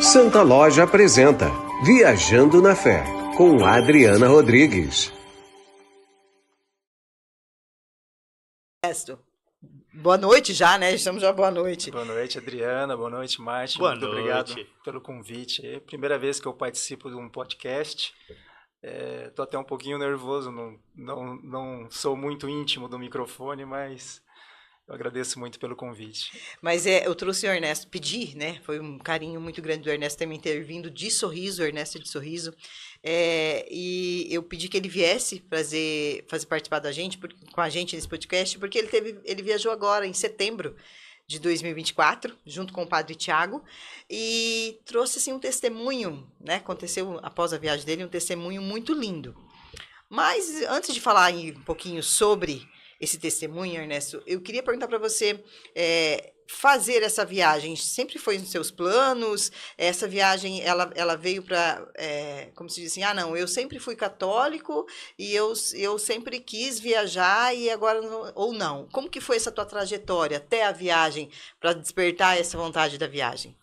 Santa Loja apresenta Viajando na Fé, com Adriana Rodrigues. Boa noite já, né? Estamos já boa noite. Boa noite, Adriana. Boa noite, Márcio. Boa Muito noite. Obrigado pelo convite. É a primeira vez que eu participo de um podcast. Estou até um pouquinho nervoso, não sou muito íntimo do microfone, mas eu agradeço muito pelo convite. Mas eu trouxe o Ernesto, pedi, né? Foi um carinho muito grande do Ernesto também ter vindo de Sorriso, Ernesto de Sorriso. E eu pedi que ele viesse fazer participar com a gente nesse podcast, porque ele viajou agora, em setembro de 2024, junto com o Padre Tiago, e trouxe assim, um testemunho, né? Aconteceu após a viagem dele, um testemunho muito lindo. Mas antes de falar um pouquinho sobre esse testemunho, Ernesto, eu queria perguntar para você, fazer essa viagem sempre foi nos seus planos? Essa viagem, ela veio para, como se diz assim, não, eu sempre fui católico e eu sempre quis viajar e agora não, ou não? Como que foi essa tua trajetória até a viagem para despertar essa vontade da viagem?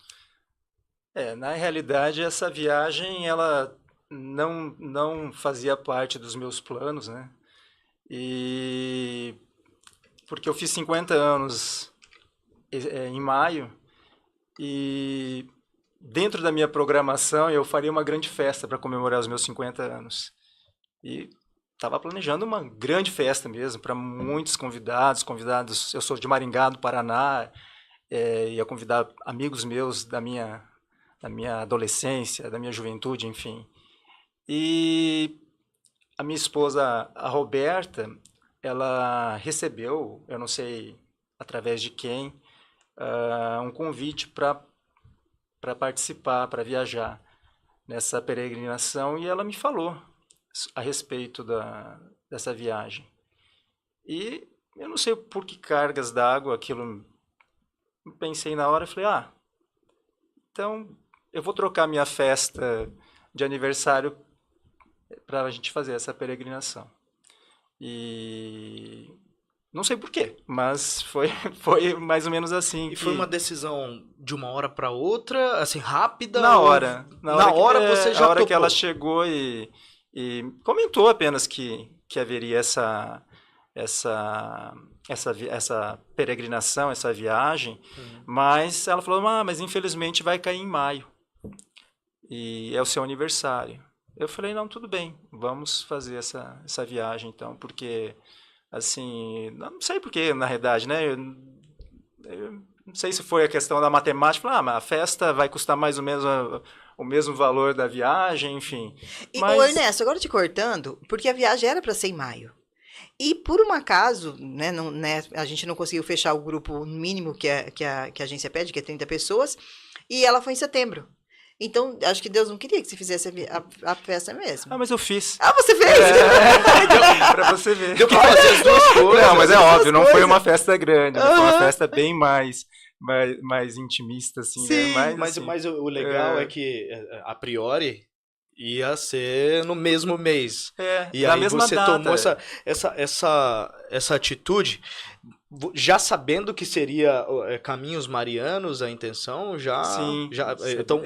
Na realidade, essa viagem, ela não fazia parte dos meus planos, né? Porque eu fiz 50 anos em maio e dentro da minha programação eu faria uma grande festa para comemorar os meus 50 anos. E estava planejando uma grande festa mesmo, para muitos convidados. Eu sou de Maringá, do Paraná, ia convidar amigos meus da minha adolescência, da minha juventude, enfim. E a minha esposa, a Roberta, ela recebeu, eu não sei através de quem, um convite para participar, para viajar nessa peregrinação, e ela me falou a respeito dessa viagem. E eu não sei por que cargas d'água, aquilo, pensei na hora e falei, então eu vou trocar minha festa de aniversário para a gente fazer essa peregrinação. E não sei por quê, mas foi mais ou menos assim. E foi uma decisão de uma hora para outra, assim, rápida? Na hora Você já a hora topou. que ela chegou e comentou apenas que haveria essa peregrinação, essa viagem, mas ela falou, mas infelizmente vai cair em maio, e é o seu aniversário. Eu falei, não, tudo bem, vamos fazer essa viagem então, porque, assim, não sei porquê, na realidade, né, eu não sei se foi a questão da matemática, mas a festa vai custar mais ou menos o mesmo valor da viagem, enfim. Ô Ernesto, agora te cortando, porque a viagem era para ser em maio. E por um acaso, né, a gente não conseguiu fechar o grupo mínimo que a agência pede, que é 30 pessoas, e ela foi em setembro. Então, acho que Deus não queria que você fizesse a festa mesmo. Mas eu fiz. Você fez? Pra você ver. Deu pra fazer as duas coisas. Não, mas é óbvio, não foi uma festa grande, foi uma festa bem mais intimista, assim. Sim, né? Mas o legal é que, a priori, ia ser no mesmo mês. E na aí mesma você tomou essa atitude, já sabendo que seria Caminhos Marianos a intenção, já. Sim. Então,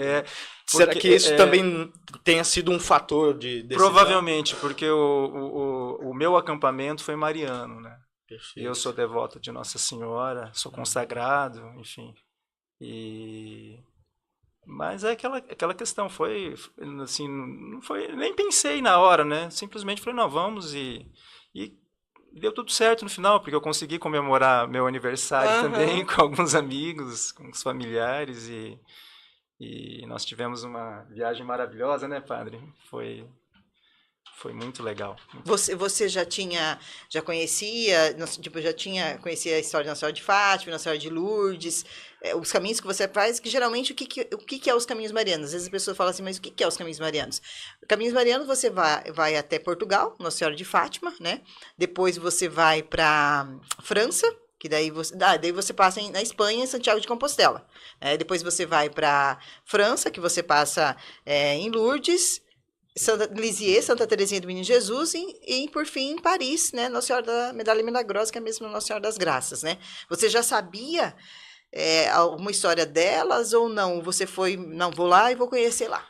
será que isso também tenha sido um fator de decisão? Provavelmente, porque o meu acampamento foi mariano, né? Perfeito. E eu sou devoto de Nossa Senhora, sou consagrado, enfim. Mas é aquela questão, foi assim, não foi, nem pensei na hora, né? Simplesmente falei, não, vamos e deu tudo certo no final, porque eu consegui comemorar meu aniversário também com alguns amigos, com os familiares e nós tivemos uma viagem maravilhosa, né, padre? Foi muito legal. Você já conhecia, tipo, conhecia a história da Nossa Senhora de Fátima, Nossa Senhora de Lourdes, os caminhos que você faz, que geralmente o que é os caminhos marianos? Às vezes a pessoa fala assim, mas o que é os caminhos marianos? Caminhos marianos você vai até Portugal, Nossa Senhora de Fátima, né? Depois você vai para França, que daí você passa na Espanha, em Santiago de Compostela. Depois você vai para França, que você passa em Lourdes, Lisieux, Santa Teresinha do Menino Jesus e, por fim, em Paris, né? Nossa Senhora da Medalha Milagrosa, que é a mesma Nossa Senhora das Graças, né? Você já sabia alguma história delas ou não? Você foi, não, vou lá e vou conhecer lá.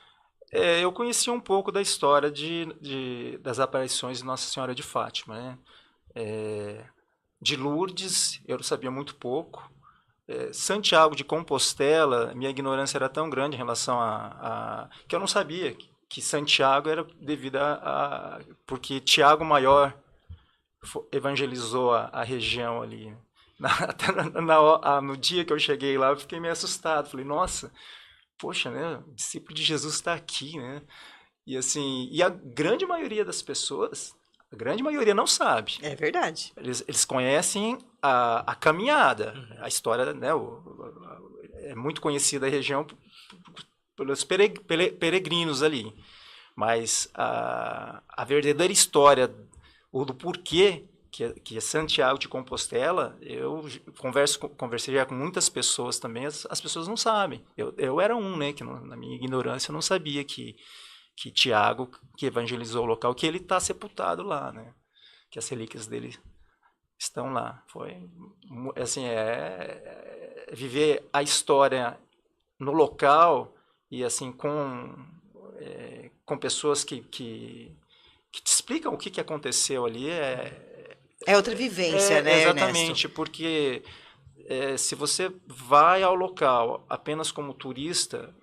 Eu conheci um pouco da história das aparições de Nossa Senhora de Fátima, né? De Lourdes, eu sabia muito pouco. Santiago de Compostela, minha ignorância era tão grande em relação que eu não sabia que Santiago era devido porque Tiago Maior evangelizou a região ali. Até no dia que eu cheguei lá, eu fiquei meio assustado. Falei, nossa, poxa, né? O discípulo de Jesus está aqui, né? E assim, e a grande maioria das pessoas, a grande maioria não sabe. É verdade. Eles conhecem a caminhada, a história, né? É muito conhecida a região pelos peregrinos ali. Mas a verdadeira história, o do porquê que é Santiago de Compostela, eu conversei já com muitas pessoas também, as pessoas não sabem. Eu era né, que na minha ignorância eu não sabia que Tiago, que evangelizou o local, que ele está sepultado lá, né? Que as relíquias dele estão lá. Foi, assim, viver a história no local e, assim, com pessoas que te explicam o que aconteceu ali. É outra vivência, né, exatamente, Ernesto? porque se você vai ao local apenas como turista,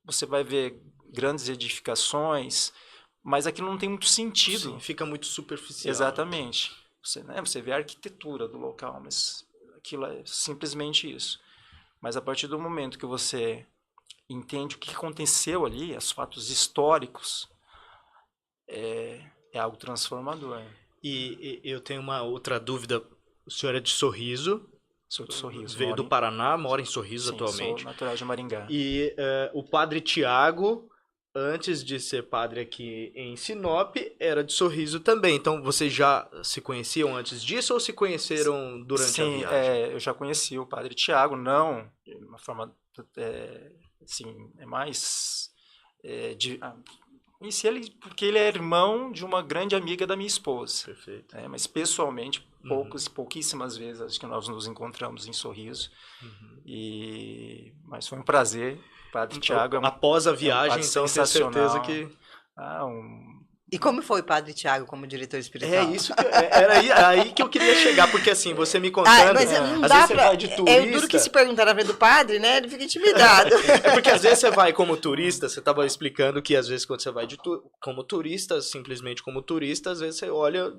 você vai ver grandes edificações, mas aquilo não tem muito sentido. Sim, fica muito superficial. Exatamente. Você vê a arquitetura do local, mas aquilo é simplesmente isso. Mas a partir do momento que você entende o que aconteceu ali, os fatos históricos, é algo transformador. E eu tenho uma outra dúvida. O senhor é de Sorriso. Sou de Sorriso. Veio do Paraná, mora em Sorriso atualmente. Sou natural de Maringá. E o padre Tiago, antes de ser padre aqui em Sinop, era de Sorriso também. Então, vocês já se conheciam antes disso ou se conheceram durante a viagem? Sim, eu já conheci o padre Tiago, não de uma forma, assim, mais... Conheci ele porque ele é irmão de uma grande amiga da minha esposa. Perfeito. Mas pessoalmente, pouquíssimas vezes acho que nós nos encontramos em Sorriso. Mas foi um prazer. O padre Tiago após a viagem, então, tenho certeza que... E como foi o padre Tiago como diretor espiritual? Era aí que eu queria chegar, porque assim, você me contando, mas não às dá vezes você vai de turista... É duro que se perguntar na frente do padre, né, ele fica intimidado. É porque às vezes você vai como turista, você estava explicando que às vezes quando você vai como turista, simplesmente como turista, às vezes você olha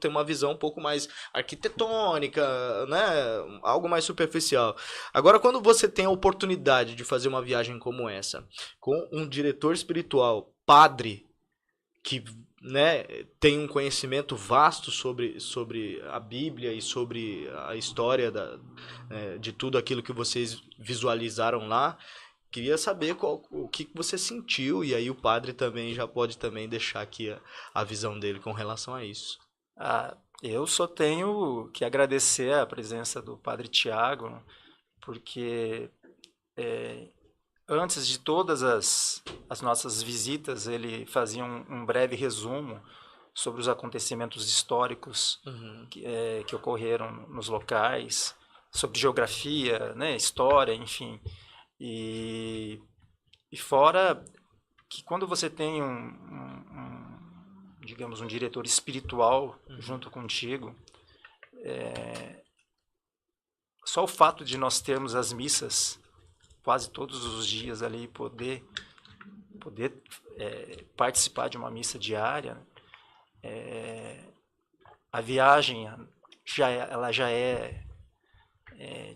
tem uma visão um pouco mais arquitetônica, né, algo mais superficial. Agora, quando você tem a oportunidade de fazer uma viagem como essa, com um diretor espiritual, padre, que, né, tem um conhecimento vasto sobre a Bíblia e sobre a história de tudo aquilo que vocês visualizaram lá, queria saber o que você sentiu, e aí o padre também já pode também deixar aqui a visão dele com relação a isso. Eu só tenho que agradecer a presença do padre Tiago, porque antes de todas as nossas visitas, ele fazia um breve resumo sobre os acontecimentos históricos que ocorreram nos locais, sobre geografia, né, história, enfim. E fora que quando você tem digamos, um diretor espiritual junto contigo, só o fato de nós termos as missas quase todos os dias ali, poder participar de uma missa diária, a viagem ela já é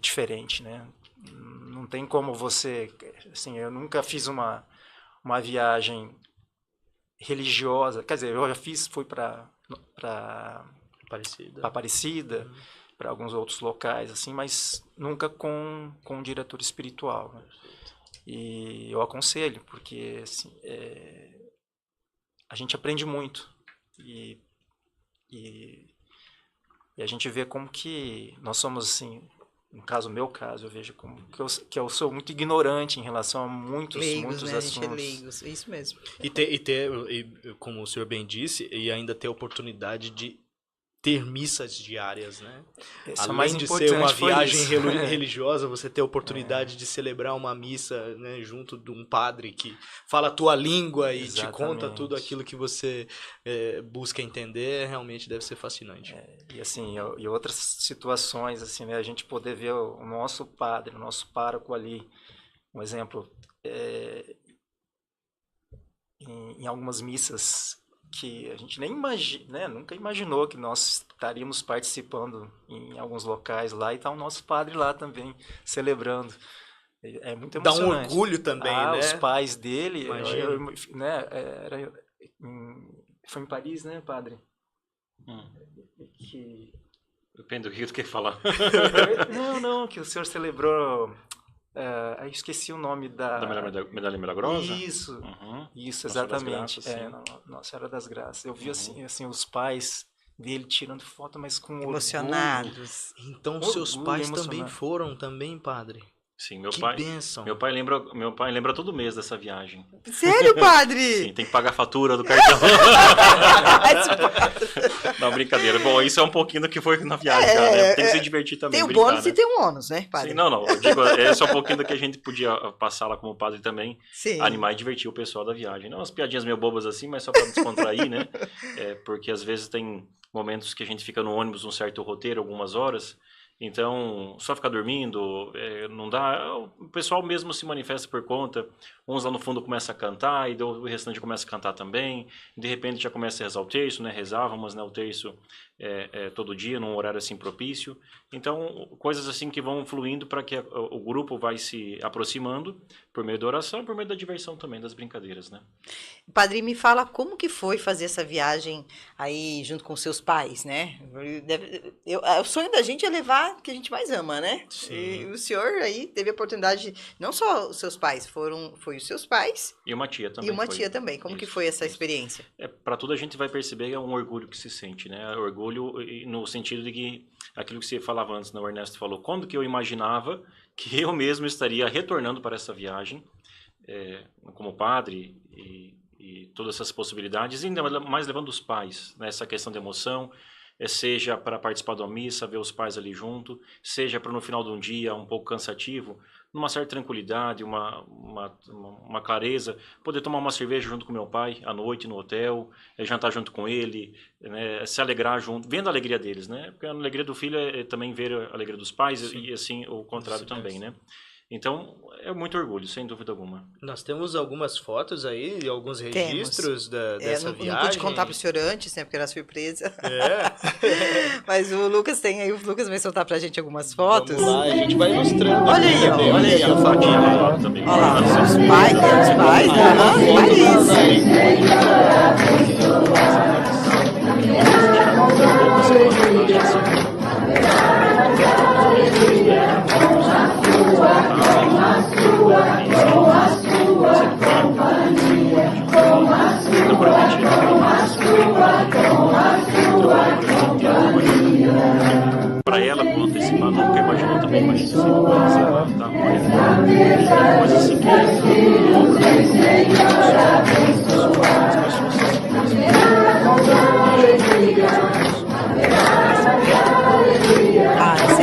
diferente, né? Não tem como você, assim, eu nunca fiz uma viagem religiosa, quer dizer, eu já fui para Aparecida, para alguns outros locais, assim, mas nunca com um diretor espiritual, né? E eu aconselho, porque assim, a gente aprende muito e a gente vê como que nós somos, assim, no meu caso, eu vejo como que eu sou muito ignorante em relação a muitos Leigos, né? assuntos. A gente é leigos, isso mesmo. E como o senhor bem disse, e ainda ter a oportunidade de ter missas diárias, né? Esse é o Além mais de ser uma importante, foi viagem isso. religiosa, você ter a oportunidade de celebrar uma missa, né, junto de um padre que fala a tua língua e te conta tudo Exatamente. aquilo que você busca entender, realmente deve ser fascinante. E assim, e outras situações, assim, né, a gente poder ver o nosso padre, o nosso pároco ali, um exemplo, em algumas missas que a gente nem imagina, né, nunca imaginou que nós estaríamos participando em alguns locais lá e tá o nosso padre lá também celebrando. É muito Dá um emocionante. orgulho também, né? Os pais dele, Imagino. né, foi em Paris, né, padre? Que Depende do que tu quer falar. Não, que o senhor celebrou. Eu esqueci o nome Da medalha milagrosa? Isso, Uhum. isso, Nossa Senhora das exatamente. Graças, sim. Nossa Senhora das Graças. Eu vi assim, os pais dele tirando foto, mas com orgulho. Emocionados. Então, Orgulho, seus pais também emocionante. foram também, padre? Sim, Que bênção. meu pai lembra todo mês dessa viagem. Sério, padre? Sim, tem que pagar a fatura do cartão. Não, brincadeira. Bom, isso é um pouquinho do que foi na viagem, já, né? Tem que se divertir também, Tem o brincar, bônus né? e tem o ônus, né, padre? Sim, não, eu digo, esse é um pouquinho do que a gente podia passar lá como padre também, Sim. animar e divertir o pessoal da viagem. Não, umas piadinhas meio bobas assim, mas só para descontrair, né? Porque às vezes tem momentos que a gente fica no ônibus um certo roteiro, algumas horas, então só ficar dormindo, não dá. O pessoal mesmo se manifesta por conta, uns lá no fundo começam a cantar, e o restante começa a cantar também, e de repente já começa a rezar o terço, né? Rezávamos, né, o terço todo dia, num horário assim propício. Então, coisas assim que vão fluindo para que o grupo vai se aproximando por meio da oração, por meio da diversão também, das brincadeiras, né? Padre, me fala como que foi fazer essa viagem aí junto com seus pais, né? O sonho da gente é levar o que a gente mais ama, né? Sim. E o senhor aí teve a oportunidade, não só os seus pais, foi os seus pais E uma tia também. e uma tia também. Como que Isso, foi essa isso. experiência? Para tudo a gente vai perceber que é um orgulho que se sente, né? Orgulho no sentido de que aquilo que você falava antes, né? O Ernesto falou, quando que eu imaginava que eu mesmo estaria retornando para essa viagem como padre e todas essas possibilidades, e ainda mais levando os pais, né? Essa questão de emoção, seja para participar da missa, ver os pais ali junto, seja para no final de um dia um pouco cansativo, numa certa tranquilidade, uma clareza, poder tomar uma cerveja junto com meu pai à noite no hotel, jantar junto com ele, né, se alegrar junto, vendo a alegria deles, né? Porque a alegria do filho é também ver a alegria dos pais. Sim. E assim o contrário isso também, mesmo. Né? Então, é muito orgulho, sem dúvida alguma. Nós temos algumas fotos aí, alguns registros dessa viagem. Não pude contar pro senhor antes, né, porque era surpresa. Mas o Lucas tem aí, o Lucas vai soltar pra gente algumas fotos. Vamos lá, a gente vai mostrando. Olha aí, ó, olha aí, ó. Fotinha lá também. Olha lá, os pais, Para ela, por antecipar, nunca imaginou também, imagina se ela tá com coisa assim que esse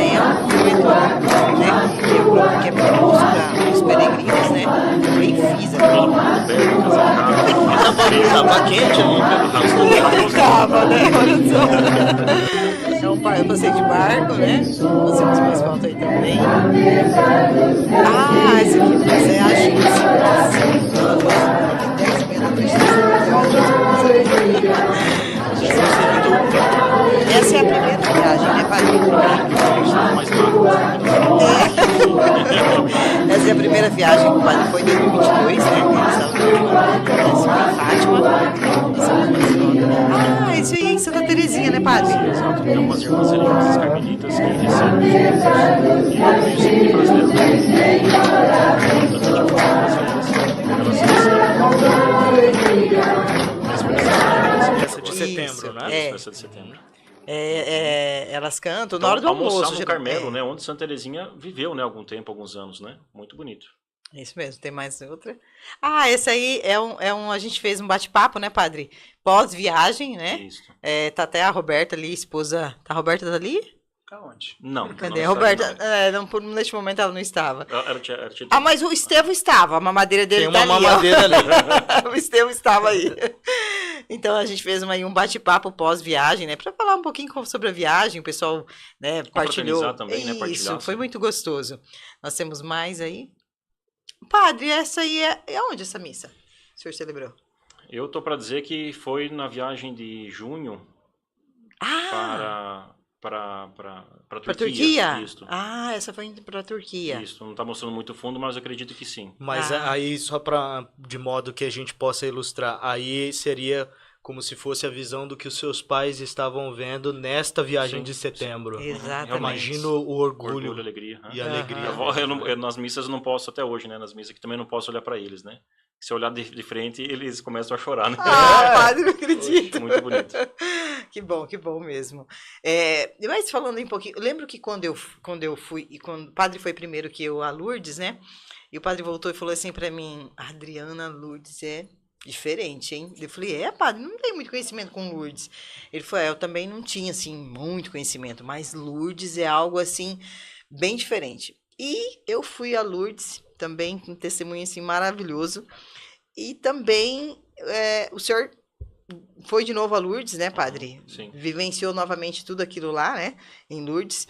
aí é um ritual, né? Que é proposto para os peregrinos, né? Bem fiz Tava quente ali. Tava, né? Olha só. É um passeio de barco, né? Nós temos mais fotos aí também. Esse aqui você acha que essa é a primeira viagem, né, padre? Essa é a primeira viagem que o padre foi em 2022, né? Eles estavam em Fátima. Isso aí é em Santa Terezinha, né, padre? Exato, tem umas irmãs religiosas carmelitas que recebem e Essa de setembro, né? Essa de setembro. Elas cantam na hora do almoço. No Carmelo, né? Onde Santa Terezinha viveu, né? Algum tempo, alguns anos, né? Muito bonito. Isso mesmo, tem mais outra. Ah, esse aí a gente fez um bate-papo, né, padre? Pós-viagem, né? Isso. Tá até a Roberta ali, esposa. Tá a Roberta ali? Aonde? Não. Cadê? não A Roberta, sabe, não. neste momento ela não estava. Ela tinha Ah, mas o Estevão estava, a mamadeira dele Tem tá uma ali, ó. mamadeira ali. O Estevão estava aí. Então a gente fez um bate-papo pós-viagem, né? Para falar um pouquinho sobre a viagem, o pessoal, né, partilhou. Confraternizar também, né? Isso, Partilhar, foi sim. muito gostoso. Nós temos mais aí. Padre, essa aí é onde essa missa? O senhor celebrou? Eu tô para dizer que foi na viagem de junho Ah, para para Turquia. Turquia? Isso. Ah, essa foi indo para Turquia. Isso. Não está mostrando muito fundo, mas eu acredito que sim. Mas aí, só de modo que a gente possa ilustrar, aí seria como se fosse a visão do que os seus pais estavam vendo nesta viagem Sim, de setembro. Exatamente. Eu imagino o orgulho Orgulho, alegria. e Aham. alegria. Nas missas eu não posso até hoje, né? Nas missas que também não posso olhar para eles, né? Se eu olhar de frente, eles começam a chorar, né? Ah, padre, não acredito. Muito bonito. Que bom mesmo. Mas falando um pouquinho, eu lembro que quando eu fui, e quando o padre foi primeiro que eu a Lourdes, né? E o padre voltou e falou assim pra mim, Adriana, Lourdes é diferente, hein? Eu falei, padre, não tenho muito conhecimento com Lourdes. Ele falou, eu também não tinha, assim, muito conhecimento, mas Lourdes é algo, assim, bem diferente. E eu fui a Lourdes também, com um testemunho, assim, maravilhoso. E também, o senhor foi de novo a Lourdes, né, padre? Sim. Vivenciou novamente tudo aquilo lá, né, em Lourdes.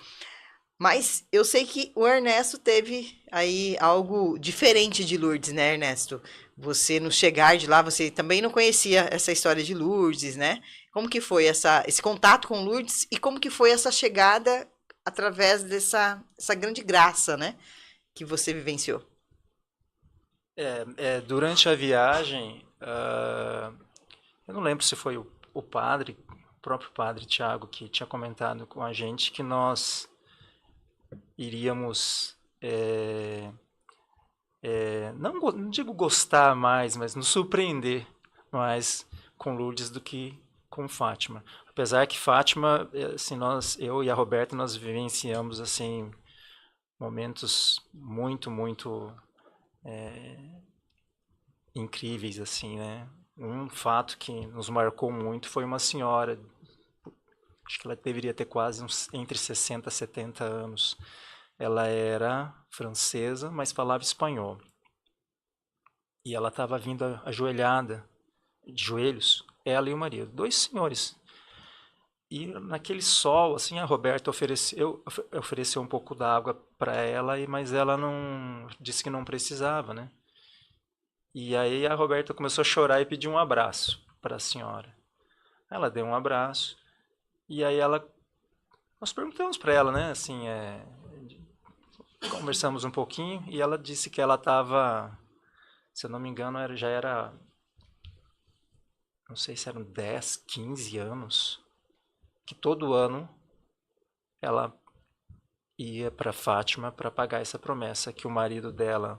Mas eu sei que o Ernesto teve aí algo diferente de Lourdes, né, Ernesto? Você no chegar de lá, você também não conhecia essa história de Lourdes, né? Como que foi esse contato com Lourdes e como que foi essa chegada através dessa grande graça, né, que você vivenciou? Durante a viagem, eu não lembro se foi o próprio padre Tiago, que tinha comentado com a gente que nós iríamos, não digo gostar mais, mas nos surpreender mais com Lourdes do que com Fátima. Apesar que Fátima, assim, eu e a Roberta, nós vivenciamos assim momentos muito, muito incríveis, assim, né? Um fato que nos marcou muito foi uma senhora, acho que ela deveria ter quase entre 60 e 70 anos. Ela era francesa, mas falava espanhol. E ela estava vindo ajoelhada, de joelhos, ela e o marido, dois senhores. E naquele sol, assim, a Roberta ofereceu um pouco d'água para ela, mas ela não disse que não precisava, né? E aí a Roberta começou a chorar e pediu um abraço para a senhora. Ela deu um abraço e aí nós perguntamos para ela, né? Assim, conversamos um pouquinho e ela disse que ela estava, se eu não me engano, não sei se eram 10, 15 anos, que todo ano ela ia para Fátima para pagar essa promessa que o marido dela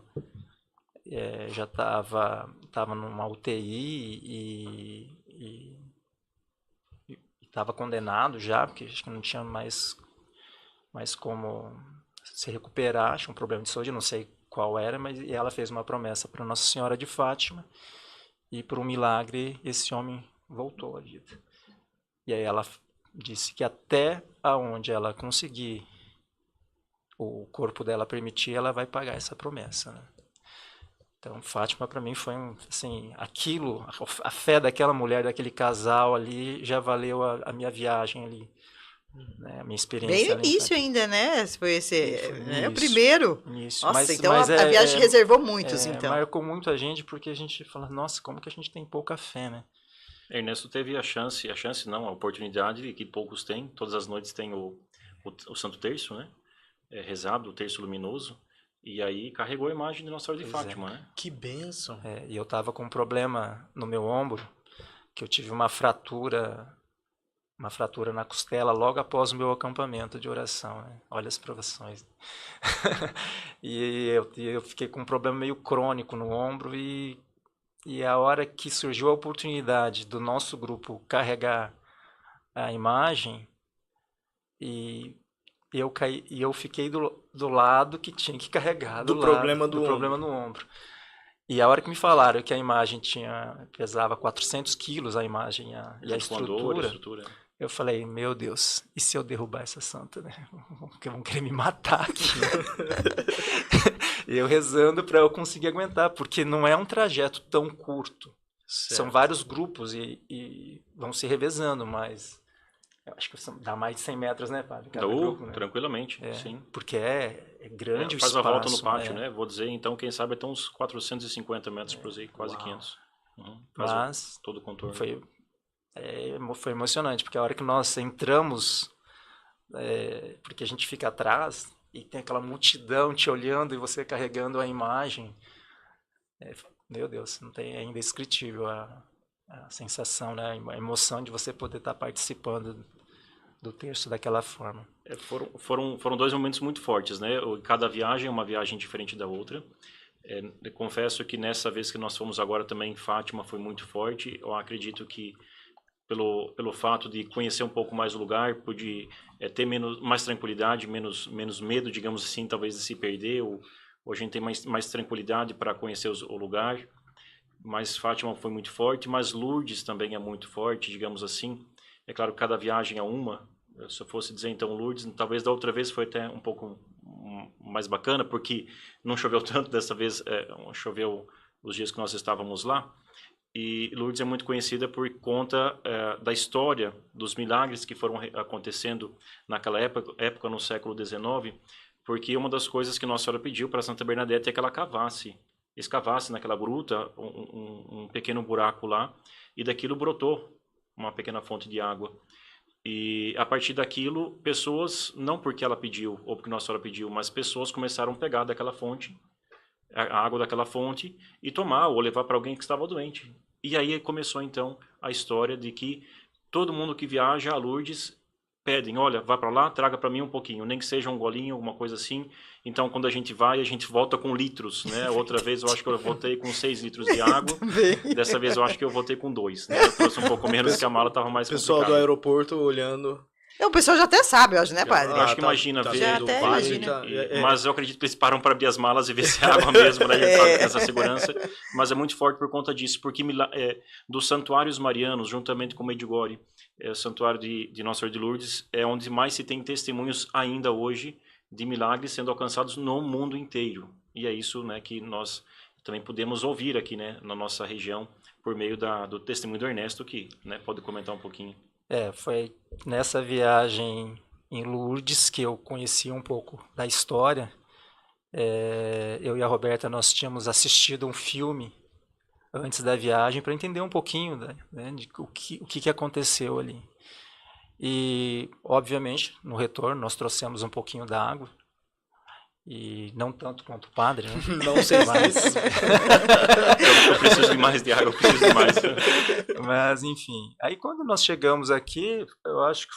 já estava numa UTI e estava condenado já, porque acho que não tinha mais como se recuperar, acho um problema de saúde, não sei qual era, mas ela fez uma promessa para Nossa Senhora de Fátima e por um milagre esse homem voltou à vida. E aí ela disse que até aonde ela conseguir, o corpo dela permitir, ela vai pagar essa promessa, né? Então, Fátima para mim foi assim, a fé daquela mulher, daquele casal ali, já valeu a minha viagem ali, né? A minha experiência. Bem no ali, início ainda, né? Foi esse, foi o primeiro. Início. Nossa, Mas então a viagem reservou muitos, então. Marcou muito a gente porque a gente fala, nossa, como que a gente tem pouca fé, né? Ernesto teve a oportunidade que poucos têm. Todas as noites tem o Santo Terço, né? Rezado, o Terço Luminoso. E aí carregou a imagem de Nossa Senhora de Fátima, né? Que bênção. E eu estava com um problema no meu ombro, que eu tive uma fratura na costela logo após o meu acampamento de oração, né? Olha as provações. E eu fiquei com um problema meio crônico no ombro e a hora que surgiu a oportunidade do nosso grupo carregar a imagem, e eu fiquei do lado que tinha que carregar, Do problema do ombro. problema no ombro. E a hora que me falaram que a imagem pesava 400 quilos, a imagem e a estrutura, eu falei, meu Deus, e se eu derrubar essa santa, né? Vão querer me matar aqui. E eu rezando para eu conseguir aguentar, porque não é um trajeto tão curto. Certo. São vários grupos e vão se revezando, mas eu acho que dá mais de 100 metros, né, padre? Cada grupo, né? Tranquilamente, sim. Porque é grande o faz espaço. Faz a volta no pátio, né? Vou dizer, então, quem sabe até uns 450 metros por aí, quase 500. Mas todo o contorno. Foi emocionante, porque a hora que nós entramos, porque a gente fica atrás e tem aquela multidão te olhando e você carregando a imagem, meu Deus, não tem, é indescritível a sensação, né? A emoção de você poder estar participando do terço daquela forma. Foram dois momentos muito fortes, né? Cada viagem é uma viagem diferente da outra. Eu confesso que nessa vez que nós fomos agora também em Fátima foi muito forte. Eu acredito que pelo fato de conhecer um pouco mais o lugar, pude ter mais tranquilidade, menos medo, digamos assim, talvez de se perder. Ou a gente tem mais tranquilidade para conhecer o lugar. Mas Fátima foi muito forte, mas Lourdes também é muito forte, digamos assim. É claro que cada viagem é uma. Se eu fosse dizer então Lourdes, talvez da outra vez foi até um pouco mais bacana, porque não choveu tanto dessa vez, choveu os dias que nós estávamos lá. E Lourdes é muito conhecida por conta da história dos milagres que foram acontecendo naquela época no século XIX, porque uma das coisas que Nossa Senhora pediu para Santa Bernadette é que ela escavasse naquela gruta um pequeno buraco lá, e daquilo brotou uma pequena fonte de água. E a partir daquilo, pessoas, não porque ela pediu ou porque Nossa Senhora pediu, mas pessoas começaram a pegar daquela fonte, a água daquela fonte, e tomar ou levar para alguém que estava doente. E aí começou então a história de que todo mundo que viaja a Lourdes pedem, olha, vá para lá, traga para mim um pouquinho, nem que seja um golinho, alguma coisa assim. Então, quando a gente vai, a gente volta com litros, né? Outra vez eu acho que eu voltei com 6 litros de água. Dessa vez eu acho que eu voltei com 2, né? Eu trouxe um pouco menos, que a mala estava mais complicada. O pessoal do aeroporto olhando... O pessoal já até sabe, eu acho, né, padre? Eu acho que imagina ver. Já até imagina. Mas eu acredito que eles param para abrir as malas e ver se é água mesmo, né? A gente sabe que tem essa segurança. Mas é muito forte por conta disso, porque dos santuários marianos, juntamente com Medjugorje, o santuário de Nossa Senhora de Lourdes, é onde mais se tem testemunhos ainda hoje de milagres sendo alcançados no mundo inteiro. E é isso, né, que nós também podemos ouvir aqui, né, na nossa região, por meio do testemunho do Ernesto, que, né, pode comentar um pouquinho. Foi nessa viagem em Lourdes que eu conheci um pouco da história. Eu e a Roberta, nós tínhamos assistido um filme antes da viagem para entender um pouquinho, né, de o que aconteceu ali. E, obviamente, no retorno, nós trouxemos um pouquinho da água. E não tanto quanto o padre, né? Não sei mais. Eu preciso de mais de água, eu preciso de mais. Mas, enfim. Aí, quando nós chegamos aqui, eu acho que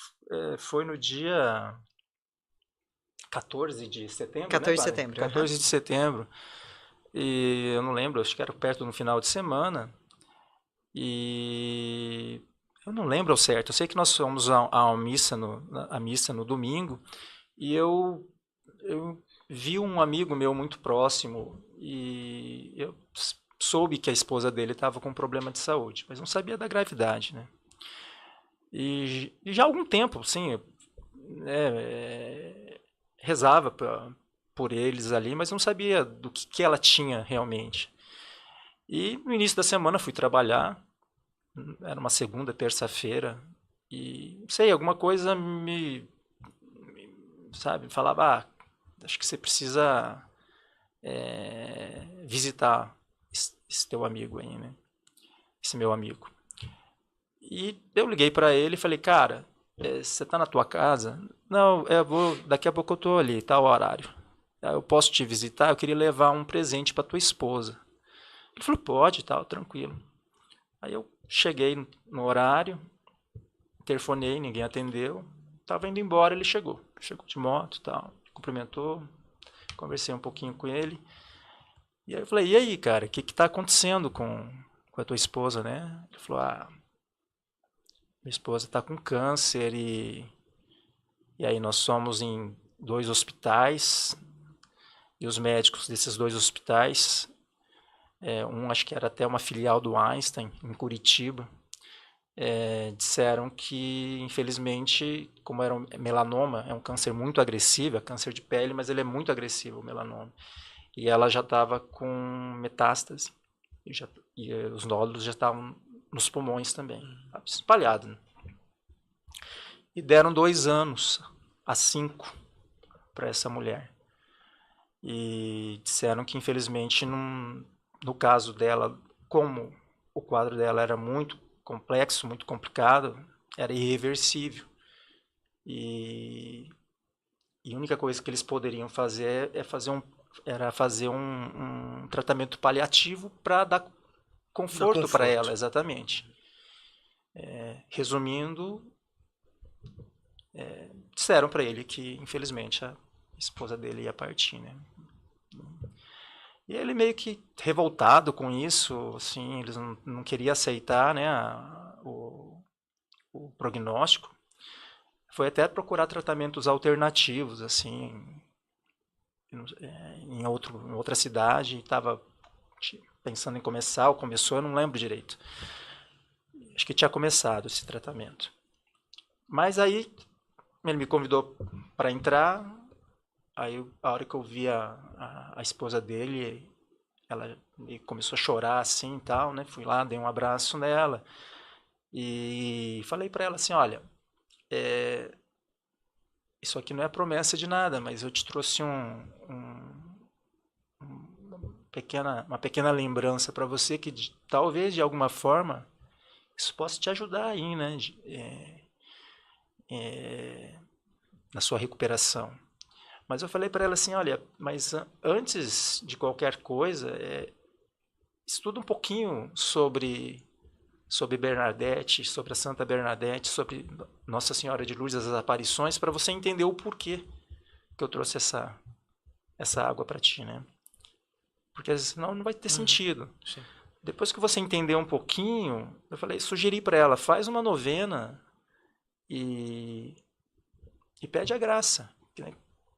foi no dia 14 de setembro, 14 de né, setembro. 14 de setembro. E eu não lembro, acho que era perto no final de semana. E eu não lembro ao certo. Eu sei que nós fomos à missa no domingo. E eu vi um amigo meu muito próximo e eu soube que a esposa dele estava com um problema de saúde, mas não sabia da gravidade, né? E já há algum tempo, sim, rezava por eles ali, mas não sabia do que ela tinha realmente. E no início da semana fui trabalhar, era uma segunda, terça-feira, e não sei, alguma coisa falava, acho que você precisa visitar esse teu amigo aí, né? Esse meu amigo. E eu liguei para ele e falei, cara, você tá na tua casa? Não, daqui a pouco eu tô ali, tá o horário. Eu posso te visitar? Eu queria levar um presente para tua esposa. Ele falou, pode, tal, tranquilo. Aí eu cheguei no horário, telefonei, ninguém atendeu. Tava indo embora, ele chegou de moto, tal, cumprimentou, conversei um pouquinho com ele. E aí eu falei, e aí, cara, o que tá acontecendo com a tua esposa, né? Ele falou, minha esposa tá com câncer e aí nós somos em 2 hospitais E os médicos desses 2 hospitais, acho que era até uma filial do Einstein, em Curitiba, disseram que, infelizmente, como era um melanoma, é um câncer muito agressivo, é câncer de pele, mas ele é muito agressivo, o melanoma. E ela já estava com metástase, e os nódulos já estavam nos pulmões também, espalhados. Né? E deram 2 anos a 5 para essa mulher. E disseram que, infelizmente, no caso dela, como o quadro dela era muito complexo, muito complicado, era irreversível. E a única coisa que eles poderiam fazer era fazer um tratamento paliativo para dar conforto para ela, exatamente. Resumindo, disseram para ele que, infelizmente, a esposa dele ia partir, né? E ele meio que revoltado com isso, assim, eles não queria aceitar, né, o prognóstico. Foi até procurar tratamentos alternativos, assim, em outra cidade, estava pensando em começar, ou começou, eu não lembro direito. Acho que tinha começado esse tratamento. Mas aí ele me convidou para entrar. Aí, a hora que eu vi a esposa dele, ela começou a chorar assim e tal, né? Fui lá, dei um abraço nela e falei para ela assim, olha, isso aqui não é promessa de nada, mas eu te trouxe uma pequena lembrança para você que talvez de alguma forma isso possa te ajudar aí, né? Na sua recuperação. Mas eu falei para ela assim, olha, mas antes de qualquer coisa, estuda um pouquinho sobre Bernadette, sobre a Santa Bernadette, sobre Nossa Senhora de Lourdes, as aparições, para você entender o porquê que eu trouxe essa água para ti, né? Porque senão não vai ter sentido. Sim. Depois que você entender um pouquinho, eu sugeri para ela, faz uma novena e pede a graça.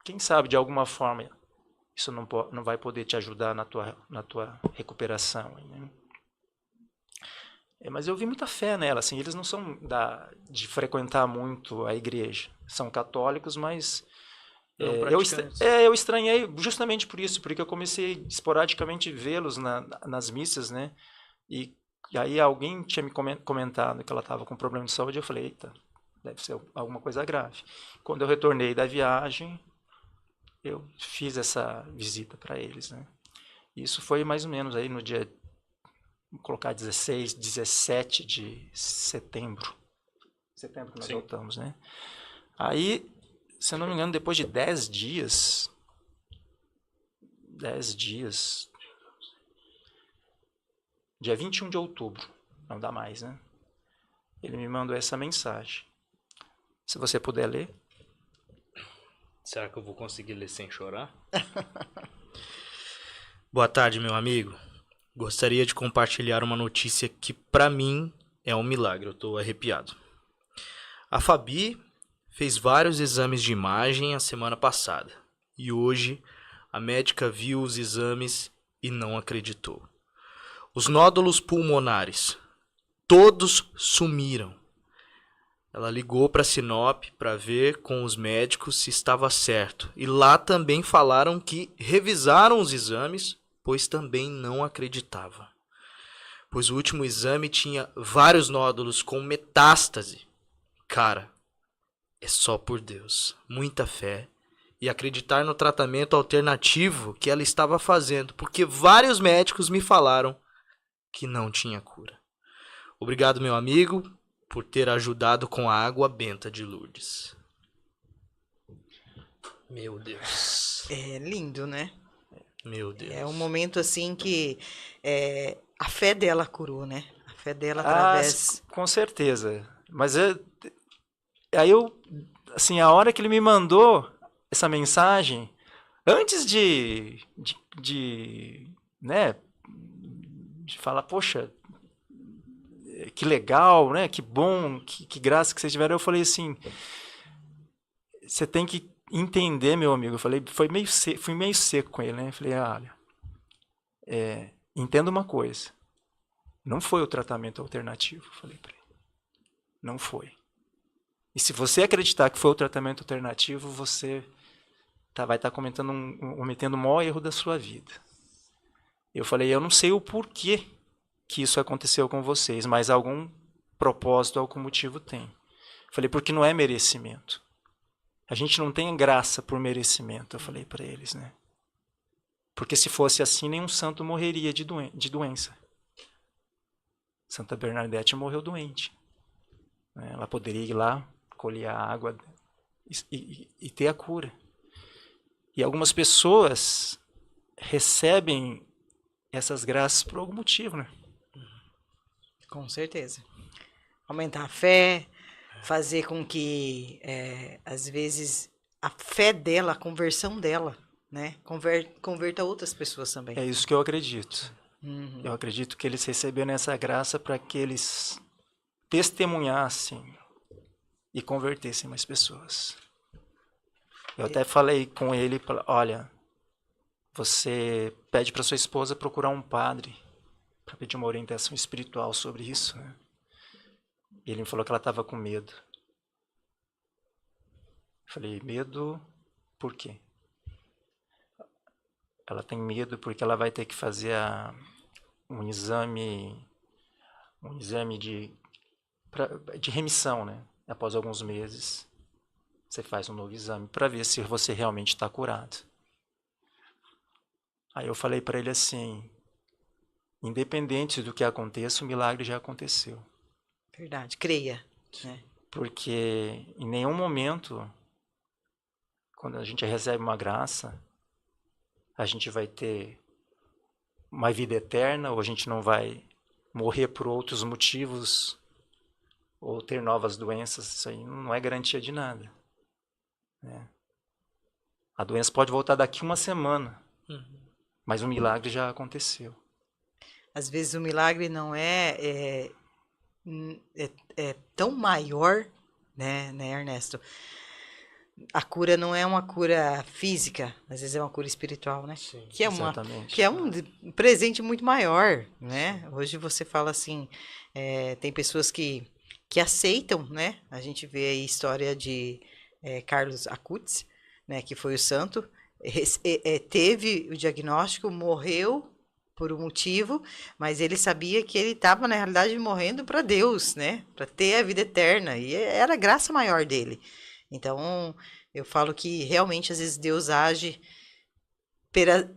Quem sabe, de alguma forma, isso não vai poder te ajudar na tua recuperação. Né? Mas eu vi muita fé nela. Assim, eles não são de frequentar muito a igreja. São católicos, mas eu estranhei justamente por isso, porque eu comecei esporadicamente a vê-los nas missas, né? E aí alguém tinha me comentado que ela estava com problema de saúde. Eu falei, eita, deve ser alguma coisa grave. Quando eu retornei da viagem, eu fiz essa visita para eles, né? Isso foi mais ou menos aí no dia, vou colocar 16, 17 de setembro. Setembro que nós voltamos, né? Aí, se eu não me engano, depois de 10 dias, dia 21 de outubro, não dá mais, né? Ele me mandou essa mensagem. Se você puder ler. Será que eu vou conseguir ler sem chorar? Boa tarde, meu amigo. Gostaria de compartilhar uma notícia que, para mim, é um milagre. Eu estou arrepiado. A Fabi fez vários exames de imagem a semana passada. E hoje, a médica viu os exames e não acreditou. Os nódulos pulmonares, todos sumiram. Ela ligou para a Sinop para ver com os médicos se estava certo. E lá também falaram que revisaram os exames, pois também não acreditava. Pois o último exame tinha vários nódulos com metástase. Cara, é só por Deus, muita fé e acreditar no tratamento alternativo que ela estava fazendo, porque vários médicos me falaram que não tinha cura. Obrigado, meu amigo, por ter ajudado com a água benta de Lourdes. Meu Deus. É lindo, né? Meu Deus. É um momento assim que a fé dela curou, né? A fé dela através... Com certeza. Mas aí assim, a hora que ele me mandou essa mensagem, antes de falar, poxa, que legal, né? Que bom, que graça que vocês tiveram. Eu falei assim, você tem que entender, meu amigo, eu falei, fui meio seco com ele, né? Eu falei, olha, entenda uma coisa, não foi o tratamento alternativo, eu falei para ele. Não foi. E se você acreditar que foi o tratamento alternativo, você vai estar cometendo o maior erro da sua vida. Eu falei, eu não sei o porquê que isso aconteceu com vocês, mas algum propósito, algum motivo tem. Eu falei, porque não é merecimento. A gente não tem graça por merecimento, eu falei para eles, né? Porque se fosse assim, nenhum santo morreria de doença. Santa Bernadette morreu doente. Ela poderia ir lá, colher a água e ter a cura. E algumas pessoas recebem essas graças por algum motivo, né? Com certeza. Aumentar a fé, fazer com que, às vezes, a fé dela, a conversão dela, né? Converta outras pessoas também. É isso que eu acredito. Uhum. Eu acredito que eles receberam essa graça para que eles testemunhassem e convertessem mais pessoas. Eu até falei com ele, olha, você pede para sua esposa procurar um padre para pedir uma orientação espiritual sobre isso, né? E ele me falou que ela estava com medo. Eu falei, medo por quê? Ela tem medo porque ela vai ter que fazer um exame de remissão, né? Após alguns meses, você faz um novo exame para ver se você realmente está curado. Aí eu falei para ele assim, independente do que aconteça, o milagre já aconteceu. Verdade, creia. Né? Porque em nenhum momento, quando a gente recebe uma graça, a gente vai ter uma vida eterna, ou a gente não vai morrer por outros motivos, ou ter novas doenças. Isso aí não é garantia de nada. Né? A doença pode voltar daqui uma semana, mas o milagre já aconteceu. Às vezes o milagre não é tão maior, né, Ernesto? A cura não é uma cura física, às vezes é uma cura espiritual, né? Sim, exatamente. Que é um presente muito maior, né? Hoje você fala assim, tem pessoas que aceitam, né? A gente vê aí a história de Carlos Acutis, né? Que foi o santo, teve o diagnóstico, morreu por um motivo, mas ele sabia que ele estava, na realidade, morrendo para Deus, né? Para ter a vida eterna, e era a graça maior dele. Então, eu falo que realmente, às vezes, Deus age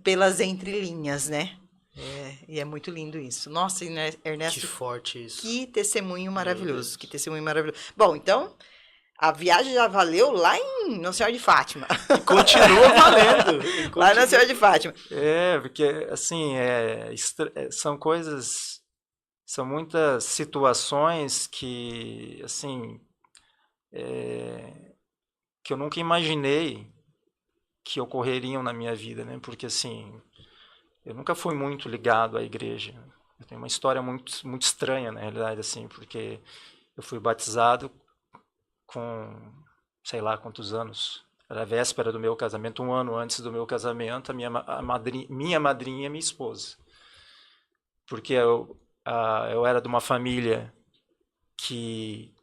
pelas entrelinhas, né? E é muito lindo isso. Nossa, Ernesto, que forte isso. Que testemunho maravilhoso, que testemunho maravilhoso. Bom, então, a viagem já valeu lá em Nossa Senhora de Fátima. E continua valendo. Lá na Nossa Senhora de Fátima. Porque, assim, são coisas, são muitas situações que, assim, que eu nunca imaginei que ocorreriam na minha vida, né? Porque, assim, eu nunca fui muito ligado à igreja. Eu tenho uma história muito, muito estranha, na realidade, assim, porque eu fui batizado com, sei lá quantos anos. Era a véspera do meu casamento, um ano antes do meu casamento, a minha madrinha e minha esposa. Porque eu era de uma família que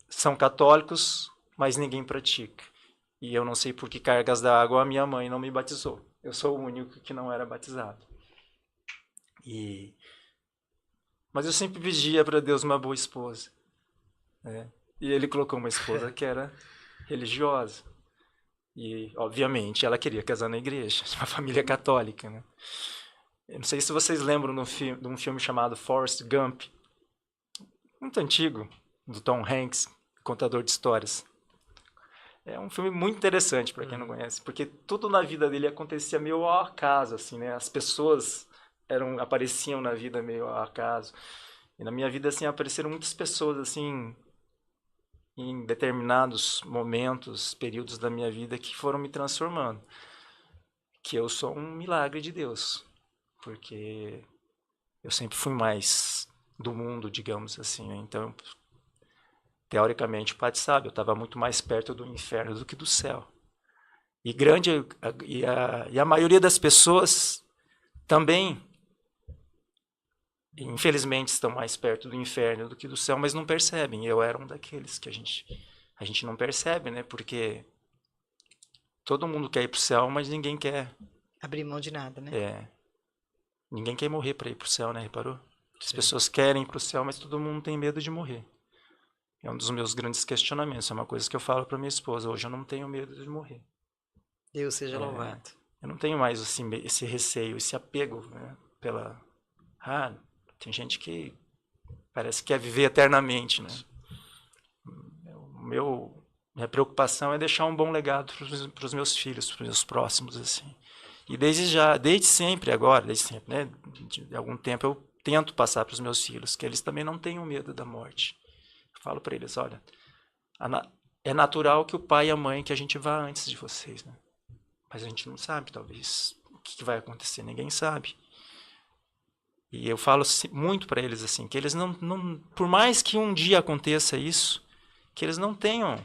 são católicos, mas ninguém pratica. E eu não sei por que cargas d'água a minha mãe não me batizou. Eu sou o único que não era batizado. Mas eu sempre pedia para Deus uma boa esposa. Né? E ele colocou uma esposa que era religiosa. E, obviamente, ela queria casar na igreja, uma família católica. Né? Eu não sei se vocês lembram de um filme chamado Forrest Gump, muito antigo, do Tom Hanks, contador de histórias. É um filme muito interessante para quem não conhece, porque tudo na vida dele acontecia meio ao acaso, assim, né? As pessoas apareciam na vida meio ao acaso. E na minha vida, assim, apareceram muitas pessoas, assim, em determinados momentos, períodos da minha vida, que foram me transformando. Que eu sou um milagre de Deus, porque eu sempre fui mais do mundo, digamos assim, né? Então, teoricamente, o Padre sabe, eu estava muito mais perto do inferno do que do céu. E a maioria das pessoas também, infelizmente, estão mais perto do inferno do que do céu, mas não percebem. Eu era um daqueles que a gente não percebe, né? Porque todo mundo quer ir para o céu, mas ninguém quer. Abrir mão de nada, né? Ninguém quer morrer para ir para o céu, né? Reparou? As Sim. pessoas querem ir para o céu, mas todo mundo tem medo de morrer. É um dos meus grandes questionamentos. É uma coisa que eu falo para minha esposa. Hoje eu não tenho medo de morrer. Deus seja louvado. Eu não tenho mais esse receio, esse apego, né, tem gente que parece que quer viver eternamente, né? Minha preocupação é deixar um bom legado para os meus filhos, para os meus próximos, assim. E desde sempre, né? De algum tempo eu tento passar para os meus filhos que eles também não tenham medo da morte. Eu falo para eles, olha, é natural que o pai e a mãe que a gente vá antes de vocês, né? Mas a gente não sabe, talvez, o que vai acontecer, ninguém sabe. E eu falo muito para eles assim, que eles não, por mais que um dia aconteça isso, que eles não tenham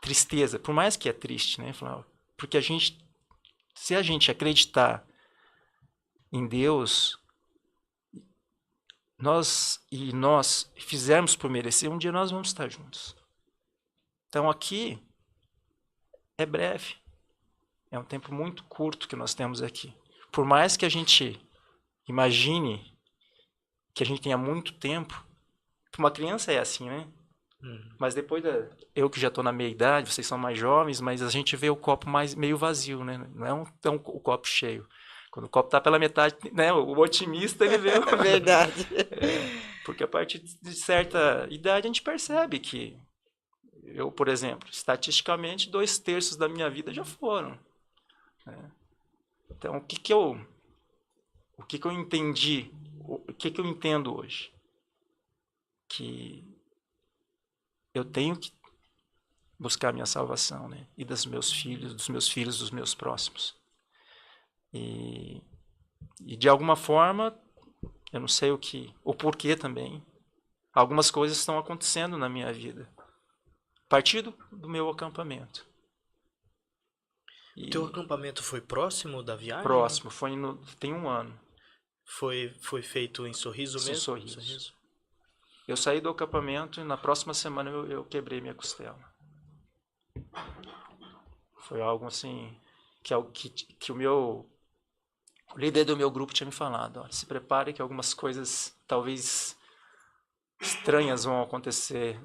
tristeza, por mais que é triste, né? Porque se a gente acreditar em Deus, nós fizermos por merecer, um dia nós vamos estar juntos. Então aqui é breve. É um tempo muito curto que nós temos aqui. Por mais que a gente imagine que a gente tenha muito tempo, para uma criança é assim, né? Mas depois eu que já estou na meia idade, vocês são mais jovens, mas a gente vê o copo meio vazio, né? Não é o copo cheio. Quando o copo está pela metade, né? O otimista ele vê. Verdade. Porque a partir de certa idade a gente percebe que eu, por exemplo, estatisticamente 2/3 da minha vida já foram. Né? Então o que eu entendi, o que eu entendo hoje? Que eu tenho que buscar a minha salvação, né? E dos meus filhos, dos meus próximos. E de alguma forma, eu não sei o porquê também, algumas coisas estão acontecendo na minha vida. A partir do meu acampamento. Teu acampamento foi próximo da viagem? Próximo, tem 1 ano. Foi feito em Sorriso mesmo? Sorriso. Eu saí do acampamento e na próxima semana eu quebrei minha costela. Foi algo assim que o líder do meu grupo tinha me falado. Olha, se prepare que algumas coisas talvez estranhas vão acontecer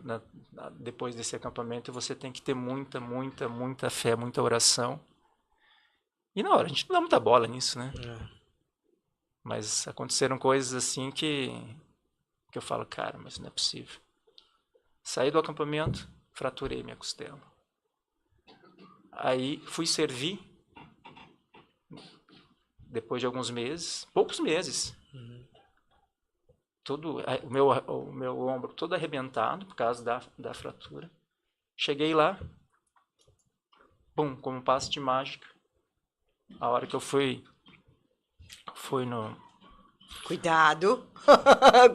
depois desse acampamento e você tem que ter muita, muita, muita fé, muita oração. E na hora, a gente não dá muita bola nisso, né? Mas aconteceram coisas assim que eu falo, cara, mas não é possível. Saí do acampamento, fraturei minha costela. Aí fui servir, depois de alguns meses, poucos meses. O meu ombro todo arrebentado por causa da fratura. Cheguei lá, como um passe de mágica. A hora que eu fui no... Cuidado.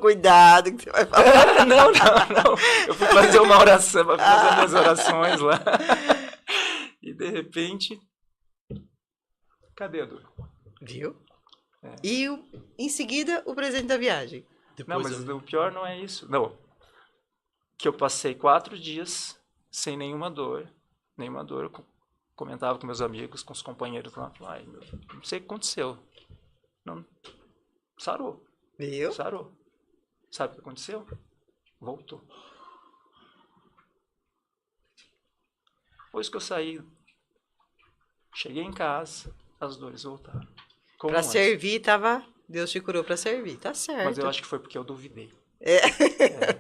Cuidado que você vai falar. Não. Eu fui fazer uma oração, fazer minhas orações lá. E de repente, cadê a dor? Viu? E em seguida, o presente da viagem. Não, mas o pior não é isso. Não. Que eu passei 4 dias sem nenhuma dor. Eu comentava com meus amigos, com os companheiros lá. Não sei o que aconteceu. Não. Sarou. Viu? Sarou. Sabe o que aconteceu? Voltou. Depois que eu saí, cheguei em casa, as dores voltaram. Pra servir, Deus te curou pra servir. Tá certo. Mas eu acho que foi porque eu duvidei.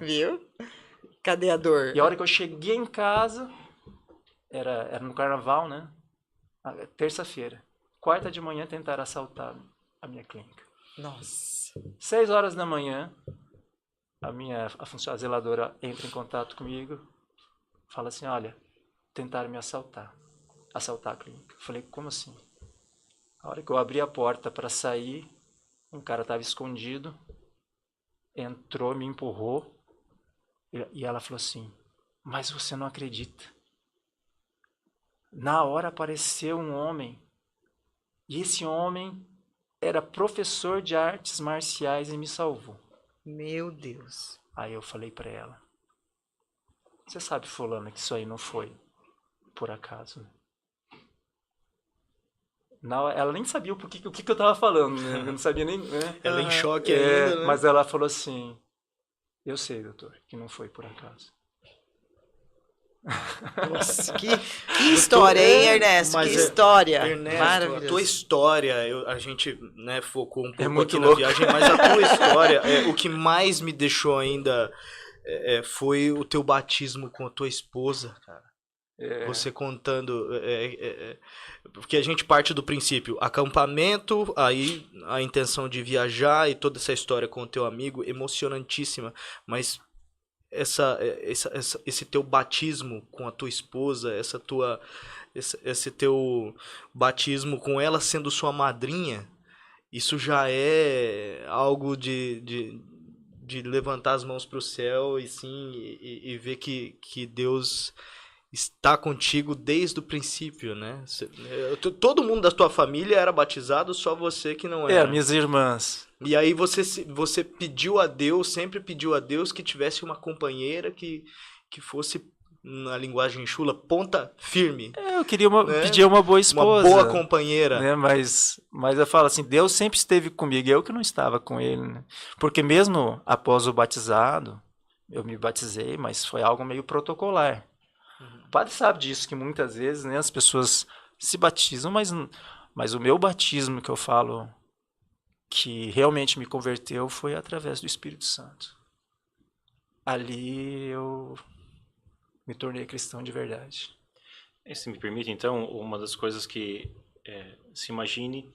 Viu? Cadê a dor? E a hora que eu cheguei em casa, era no carnaval, né? Terça-feira. Quarta de manhã tentaram assaltar a minha clínica. Nossa. 6 horas da manhã, a zeladora entra em contato comigo, fala assim, olha, tentaram me assaltar a clínica. Eu falei, como assim? A hora que eu abri a porta para sair, um cara estava escondido, entrou, me empurrou, e ela falou assim, mas você não acredita. Na hora apareceu um homem. E esse homem era professor de artes marciais e me salvou. Meu Deus. Aí eu falei pra ela: você sabe, fulana, que isso aí não foi por acaso, né? Não, ela nem sabia o que eu tava falando, né? Eu não sabia nem, né? Ela em choque ainda, né? Mas ela falou assim: eu sei, doutor, que não foi por acaso. Nossa, que história, hein, Ernesto? Mas Que história. Ernesto, Maravilhoso. a tua história, a gente, né, focou um pouco muito aqui na louco. viagem, mas a tua história, o que mais me deixou ainda foi o teu batismo com a tua esposa, cara. Você contando, porque a gente parte do princípio, acampamento, aí a intenção de viajar e toda essa história com o teu amigo, emocionantíssima, mas esse teu batismo com a tua esposa, esse teu batismo com ela sendo sua madrinha, isso já é algo de levantar as mãos para o céu e sim e ver que Deus está contigo desde o princípio, né? Todo mundo da tua família era batizado, só você que não era. Minhas irmãs. E aí você pediu a Deus, sempre pediu a Deus que tivesse uma companheira que fosse, na linguagem chula, ponta firme. Eu queria pedir uma boa esposa. Uma boa companheira. Né? Mas eu falo assim, Deus sempre esteve comigo, eu que não estava com ele. Né? Porque mesmo após o batizado, eu me batizei, mas foi algo meio protocolar. O padre sabe disso, que muitas vezes, né, as pessoas se batizam, mas o meu batismo que eu falo que realmente me converteu foi através do Espírito Santo. Ali eu me tornei cristão de verdade. Se me permite, então, uma das coisas que se imagine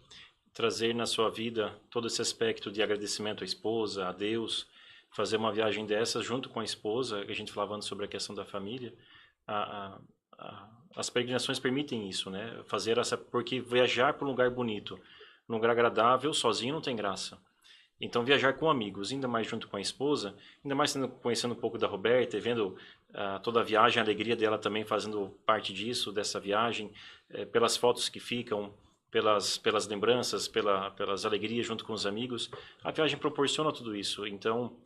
trazer na sua vida todo esse aspecto de agradecimento à esposa, a Deus, fazer uma viagem dessas junto com a esposa, que a gente falava antes sobre a questão da família. As peregrinações permitem isso, né? Fazer porque viajar para um lugar bonito, num lugar agradável, sozinho não tem graça. Então viajar com amigos, ainda mais junto com a esposa, ainda mais conhecendo um pouco da Roberta e vendo toda a viagem, a alegria dela também fazendo parte disso, dessa viagem, pelas fotos que ficam, pelas lembranças, pelas alegrias junto com os amigos, a viagem proporciona tudo isso. Então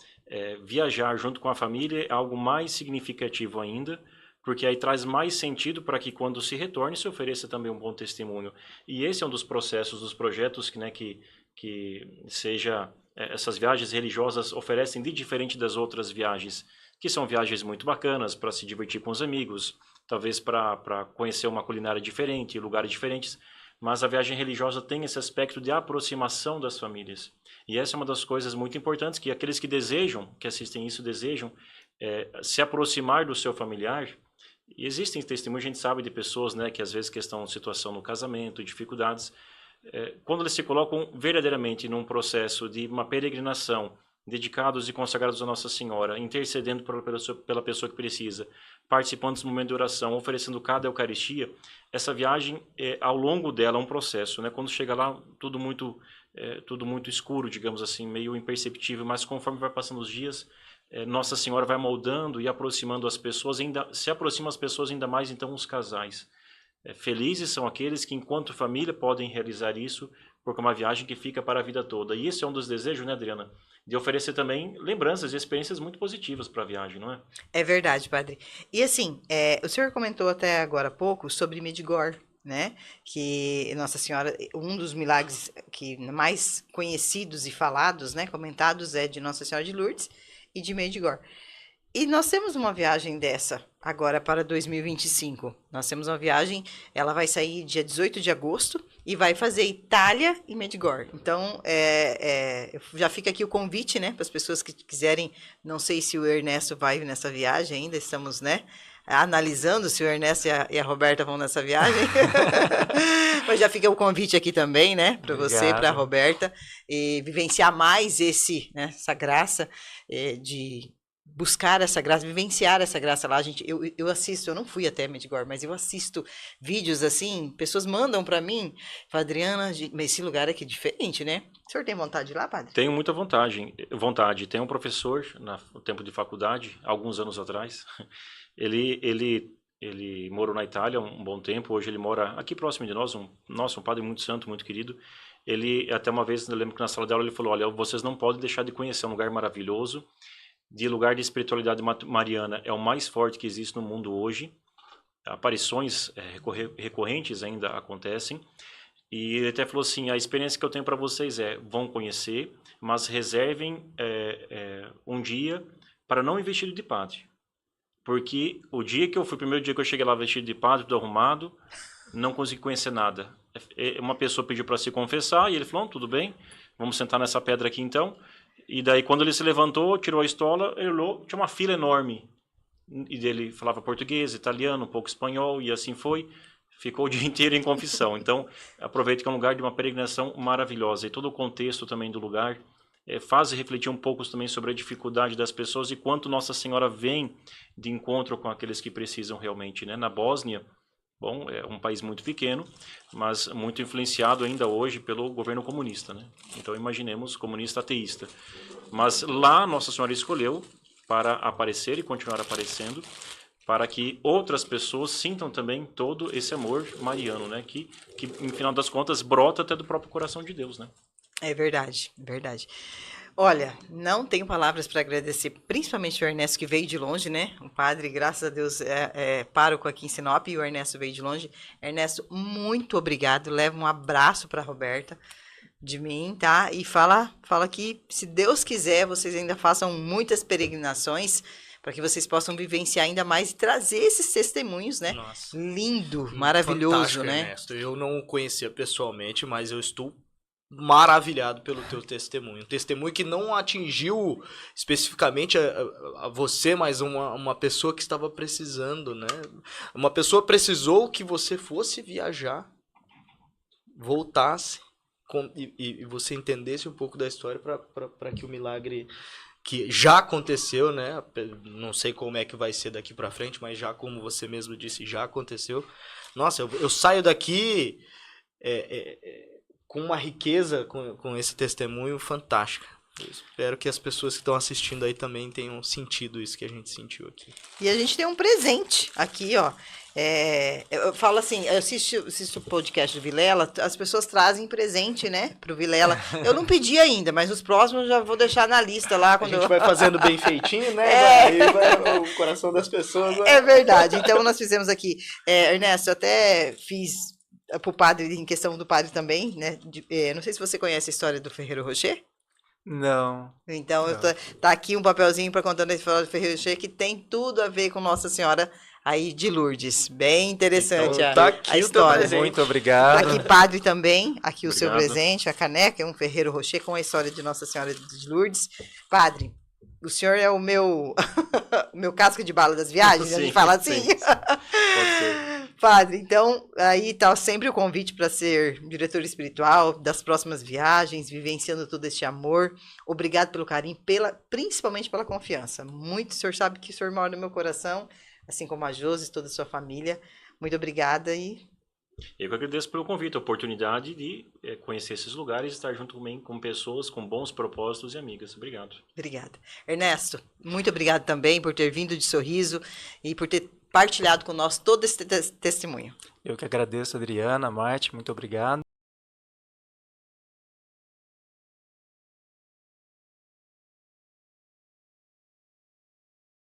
viajar junto com a família é algo mais significativo ainda, porque aí traz mais sentido para que quando se retorne se ofereça também um bom testemunho. E esse é um dos processos, dos projetos que seja essas viagens religiosas oferecem de diferente das outras viagens, que são viagens muito bacanas para se divertir com os amigos, talvez para conhecer uma culinária diferente, lugares diferentes, mas a viagem religiosa tem esse aspecto de aproximação das famílias. E essa é uma das coisas muito importantes, que aqueles que desejam, que assistem isso, desejam se aproximar do seu familiar. E existem testemunhos, a gente sabe de pessoas, né, que às vezes questão de situação no casamento, dificuldades, quando eles se colocam verdadeiramente num processo de uma peregrinação, dedicados e consagrados a Nossa Senhora, intercedendo pela pessoa que precisa, participando desse momento de oração, oferecendo cada Eucaristia, essa viagem, ao longo dela, é um processo, né? Quando chega lá, tudo muito escuro, digamos assim, meio imperceptível, mas conforme vai passando os dias, Nossa Senhora vai moldando e aproximando as pessoas, se aproxima as pessoas ainda mais, então, os casais. Felizes são aqueles que, enquanto família, podem realizar isso, porque é uma viagem que fica para a vida toda. E esse é um dos desejos, né, Adriana? De oferecer também lembranças e experiências muito positivas para a viagem, não é? É verdade, padre. E assim, o senhor comentou até agora há pouco sobre Medjugorje, né? Que Nossa Senhora, um dos milagres que mais conhecidos e falados, né, comentados, é de Nossa Senhora de Lourdes e de Medjugorje. E nós temos uma viagem dessa agora para 2025. Nós temos uma viagem, ela vai sair dia 18 de agosto e vai fazer Itália e Medjugorje. Então, já fica aqui o convite, né, para as pessoas que quiserem. Não sei se o Ernesto vai nessa viagem ainda, estamos, né, analisando se o Ernesto e a Roberta vão nessa viagem. Mas já fica o convite aqui também, né, para você, para a Roberta, e vivenciar mais essa graça de buscar essa graça, vivenciar essa graça lá. Gente, eu assisto, eu não fui até Medjugorje, mas eu assisto vídeos assim, pessoas mandam para mim, Adriana, mas esse lugar aqui é diferente, né? O senhor tem vontade de ir lá, padre? Tenho muita vontade. Tem um professor, no tempo de faculdade, alguns anos atrás, ele Ele morou na Itália um bom tempo, hoje ele mora aqui próximo de nós, um padre muito santo, muito querido. Ele, até uma vez, eu lembro que na sala de aula ele falou, olha, vocês não podem deixar de conhecer um lugar maravilhoso, de lugar de espiritualidade mariana, é o mais forte que existe no mundo hoje. Aparições recorrentes ainda acontecem. E ele até falou assim, a experiência que eu tenho para vocês vão conhecer, mas reservem um dia para não ir vestido de padre. Porque o primeiro dia que eu cheguei lá vestido de padre, tudo arrumado, não consegui conhecer nada. Uma pessoa pediu para se confessar e ele falou, tudo bem, vamos sentar nessa pedra aqui então. E daí quando ele se levantou, tirou a estola, ele olhou, tinha uma fila enorme. E ele falava português, italiano, um pouco espanhol e assim foi. Ficou o dia inteiro em confissão. Então, aproveito que é um lugar de uma peregrinação maravilhosa. E todo o contexto também do lugar faz refletir um pouco também sobre a dificuldade das pessoas e quanto Nossa Senhora vem de encontro com aqueles que precisam realmente, né? Na Bósnia, bom, é um país muito pequeno, mas muito influenciado ainda hoje pelo governo comunista, né? Então, imaginemos, comunista ateísta. Mas lá Nossa Senhora escolheu para aparecer e continuar aparecendo, para que outras pessoas sintam também todo esse amor mariano, né? Que em final das contas, brota até do próprio coração de Deus, né? É verdade, verdade. Olha, não tenho palavras para agradecer, principalmente o Ernesto, que veio de longe, né? O padre, graças a Deus, é pároco aqui em Sinop, e o Ernesto veio de longe. Ernesto, muito obrigado. Leva um abraço para a Roberta, de mim, tá? E fala que, se Deus quiser, vocês ainda façam muitas peregrinações, para que vocês possam vivenciar ainda mais e trazer esses testemunhos, né? Nossa. Lindo, maravilhoso, Fantástico, né? Ernesto. Eu não o conhecia pessoalmente, mas eu estou maravilhado pelo teu testemunho. Um testemunho que não atingiu especificamente a você, mas uma pessoa que estava precisando, né? Uma pessoa precisou que você fosse viajar, voltasse e você entendesse um pouco da história para que o milagre que já aconteceu, né? Não sei como é que vai ser daqui para frente, mas já, como você mesmo disse, já aconteceu. Nossa, eu saio daqui com uma riqueza com esse testemunho fantástica. Eu espero que as pessoas que estão assistindo aí também tenham sentido isso que a gente sentiu aqui. E a gente tem um presente aqui, ó. Eu falo assim, eu assisto o podcast do Vilela, as pessoas trazem presente, né, pro Vilela. Eu não pedi ainda, mas os próximos eu já vou deixar na lista lá. Quando A gente vai fazendo bem feitinho, né? Aí vai o coração das pessoas. É verdade. Então, nós fizemos aqui. Ernesto, eu até fiz pro padre, em questão do padre também, né? Não sei se você conhece a história do Ferreiro Rocher. Não. Então, tá aqui um papelzinho para contar a história do Ferreiro Rocher, que tem tudo a ver com Nossa Senhora aí de Lourdes. Bem interessante então, tá aqui a história. Muito obrigado. Aqui, padre, também. Aqui o seu Obrigado. presente, a caneca, é um Ferreiro Rocher com a história de Nossa Senhora de Lourdes. Padre, o senhor é o meu o meu casco de bala das viagens, a gente fala assim. Sim. Pode ser. Padre, então, aí tá sempre o convite para ser diretor espiritual das próximas viagens, vivenciando todo este amor. Obrigado pelo carinho, principalmente pela confiança. Muito, o senhor sabe que o senhor mora no meu coração, assim como a Josi, toda a sua família. Muito obrigada e... Eu que agradeço pelo convite, a oportunidade de conhecer esses lugares e estar junto também com pessoas com bons propósitos e amigas. Obrigado. Obrigada. Ernesto, muito obrigado também por ter vindo de Sorriso e por ter partilhado conosco todo esse testemunho. Eu que agradeço, Adriana, Marte, muito obrigado.